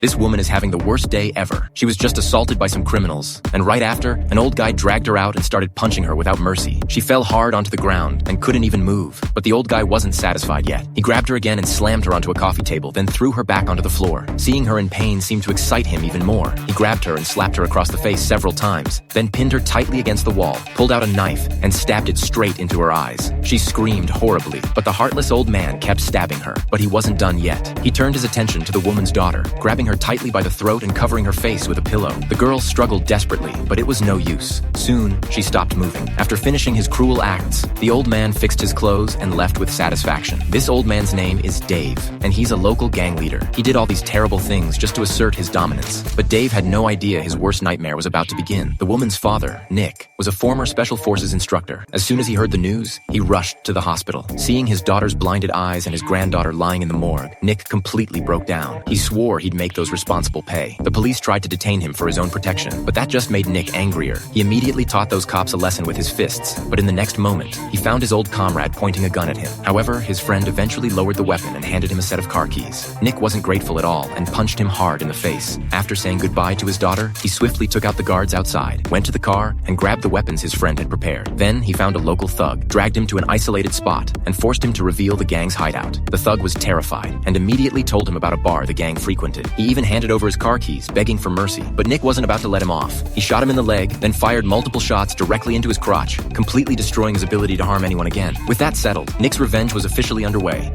This woman is having the worst day ever. She was just assaulted by some criminals, and right after, an old guy dragged her out and started punching her without mercy. She fell hard onto the ground and couldn't even move. But the old guy wasn't satisfied yet. He grabbed her again and slammed her onto a coffee table, then threw her back onto the floor. Seeing her in pain seemed to excite him even more. He grabbed her and slapped her across the face several times, then pinned her tightly against the wall, pulled out a knife, and stabbed it straight into her eyes. She screamed horribly, but the heartless old man kept stabbing her. But he wasn't done yet. He turned his attention to the woman's daughter, grabbing her tightly by the throat and covering her face with a pillow. The girl struggled desperately, but it was no use. Soon, she stopped moving. After finishing his cruel acts, the old man fixed his clothes and left with satisfaction. This old man's name is Dave, and he's a local gang leader. He did all these terrible things just to assert his dominance. But Dave had no idea his worst nightmare was about to begin. The woman's father, Nick, was a former Special Forces instructor. As soon as he heard the news, he rushed to the hospital. Seeing his daughter's blinded eyes and his granddaughter lying in the morgue, Nick completely broke down. He swore he'd make those responsible pay. The police tried to detain him for his own protection, but that just made Nick angrier. He immediately taught those cops a lesson with his fists, but in the next moment, he found his old comrade pointing a gun at him. However, his friend eventually lowered the weapon and handed him a set of car keys. Nick wasn't grateful at all and punched him hard in the face. After saying goodbye to his daughter, he swiftly took out the guards outside, went to the car, and grabbed the weapons his friend had prepared. Then he found a local thug, dragged him to an isolated spot, and forced him to reveal the gang's hideout. The thug was terrified and immediately told him about a bar the gang frequented. He even handed over his car keys, begging for mercy. But Nick wasn't about to let him off. He shot him in the leg, then fired multiple shots directly into his crotch, completely destroying his ability to harm anyone again. With that settled, Nick's revenge was officially underway.